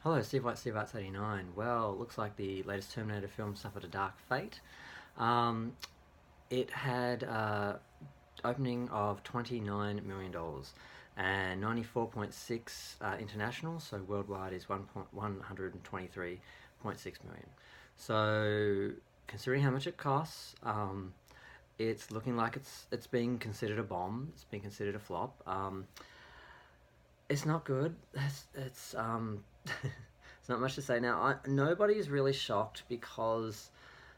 Hello, Steve White, Steve Arts 89. Well, looks like the latest Terminator film suffered a dark fate. Um, it had opening of $29 million and 94.6 international, so worldwide is 123.6 million. So, considering how much it costs, it's looking like it's being considered a bomb. It's being considered a flop. It's not good. It's it's not much to say now. Nobody is really shocked because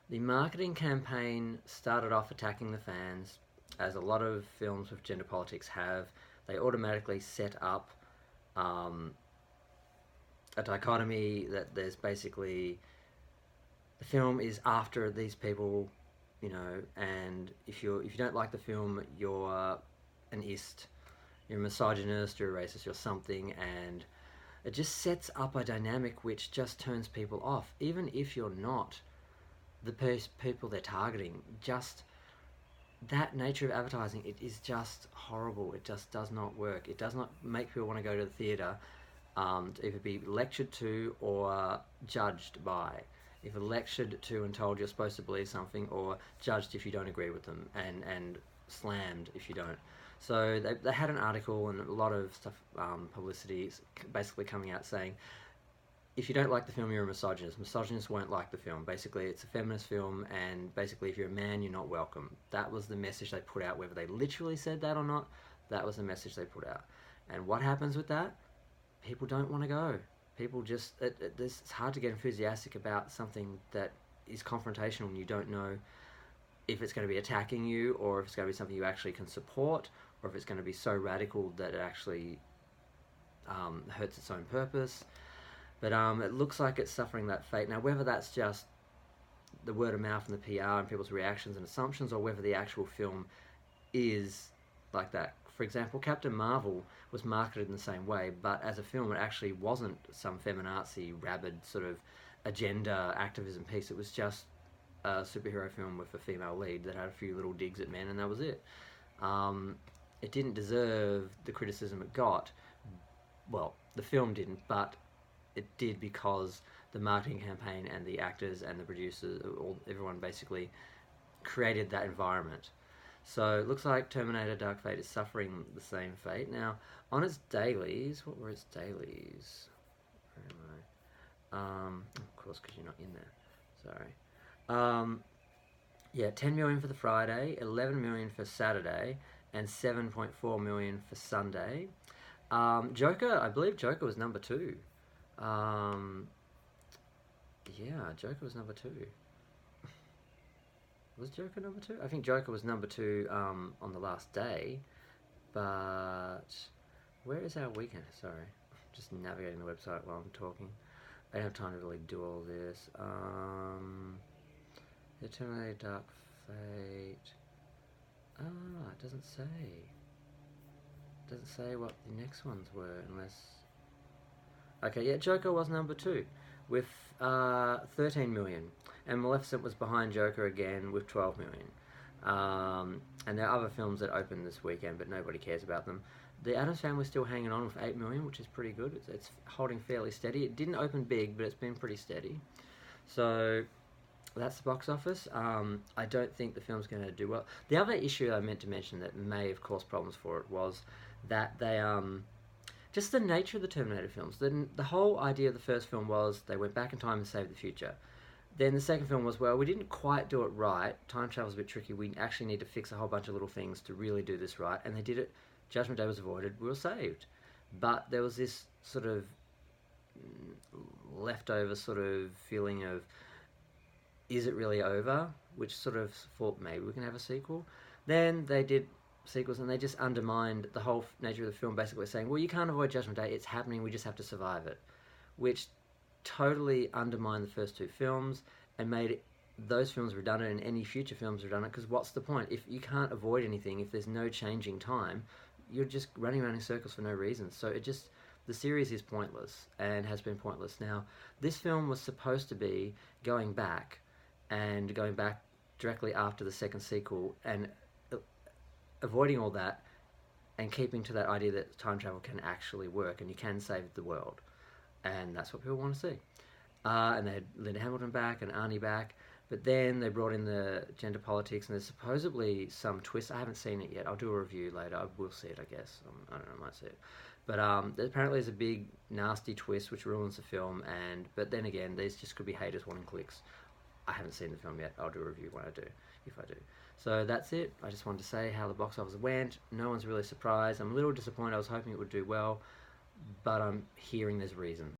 the marketing campaign started off attacking the fans, as a lot of films with gender politics have. They automatically set up um, a dichotomy that there's basically the film is after these people, and if you don't like the film, you're an ist, you're a misogynist, you're a racist, you're something, and it just sets up a dynamic which just turns people off, even if you're not the people they're targeting. Just that nature of advertising, it is just horrible. It just does not work. It does not make people want to go to the theatre, to either be lectured to or judged by. If lectured to and told you're supposed to believe something, or judged if you don't agree with them, and slammed if you don't. So they had an article and a lot of stuff, publicity, basically coming out saying, if you don't like the film, you're a misogynist. Misogynists won't like the film. Basically, it's a feminist film, and basically, if you're a man, you're not welcome. That was the message they put out. Whether they literally said that or not, that was the message they put out. And what happens with that? People don't want to go. People just it's hard to get enthusiastic about something that is confrontational, and you don't know if it's going to be attacking you, or if it's going to be something you actually can support, or if it's going to be so radical that it actually hurts its own purpose. But it looks like it's suffering that fate. Now, whether that's just the word of mouth and the PR and people's reactions and assumptions, or whether the actual film is like that. For example, Captain Marvel was marketed in the same way, but as a film, it actually wasn't some feminazi, rabid sort of agenda activism piece. It was just a superhero film with a female lead that had a few little digs at men, and that was it. It didn't deserve the criticism it got. Well, the film didn't, but it did because the marketing campaign and the actors and the producers, everyone basically created that environment. So it looks like Terminator Dark Fate is suffering the same fate. Now, on its dailies, what were its dailies? Where am I? Of course, because you're not in there. Sorry. Yeah, 10 million for the Friday, 11 million for Saturday, and 7.4 million for Sunday. Joker, I believe Joker was number two. Yeah, Joker was number two. Was Joker number two? I think Joker was number two on the last day. But where is our weekend? Sorry, just navigating the website while I'm talking. I don't have time to really do all this. The Terminator Dark Fate. It doesn't say. It doesn't say what the next ones were, unless. Okay, yeah, Joker was number two with 13 million, and Maleficent was behind Joker again with 12 million. And there are other films that opened this weekend, but nobody cares about them. The Addams Family's still hanging on with 8 million, which is pretty good. It's holding fairly steady. It didn't open big, but it's been pretty steady. So that's the box office. I don't think the film's going to do well. The other issue I meant to mention that may have caused problems for it was that they just the nature of the Terminator films. The whole idea of the first film was they went back in time and saved the future. Then the second film was, well, we didn't quite do it right. Time travel's a bit tricky. We actually need to fix a whole bunch of little things to really do this right. And they did it. Judgment Day was avoided. We were saved. But there was this sort of leftover sort of feeling of, is it really over? Which sort of thought maybe we can have a sequel. Then they did sequels, and they just undermined the whole nature of the film, basically saying, well, you can't avoid Judgment Day, it's happening, we just have to survive it, which totally undermined the first two films and made those films redundant and any future films redundant, because what's the point? If you can't avoid anything, if there's no changing time, you're just running around in circles for no reason. So the series is pointless and has been pointless. Now, this film was supposed to be going back directly after the second sequel and avoiding all that and keeping to that idea that time travel can actually work and you can save the world. and that's what people want to see. And they had Linda Hamilton back and Arnie back, but then they brought in the gender politics, and there's supposedly some twist. I haven't seen it yet. I'll do a review later. I will see it, I guess. I don't know, I might see it. But apparently there's a big nasty twist which ruins the film, but then again, these just could be haters wanting clicks. I haven't seen the film yet. I'll do a review when I do, if I do. So that's it. I just wanted to say how the box office went. No one's really surprised. I'm a little disappointed. I was hoping it would do well, but I'm hearing there's reason.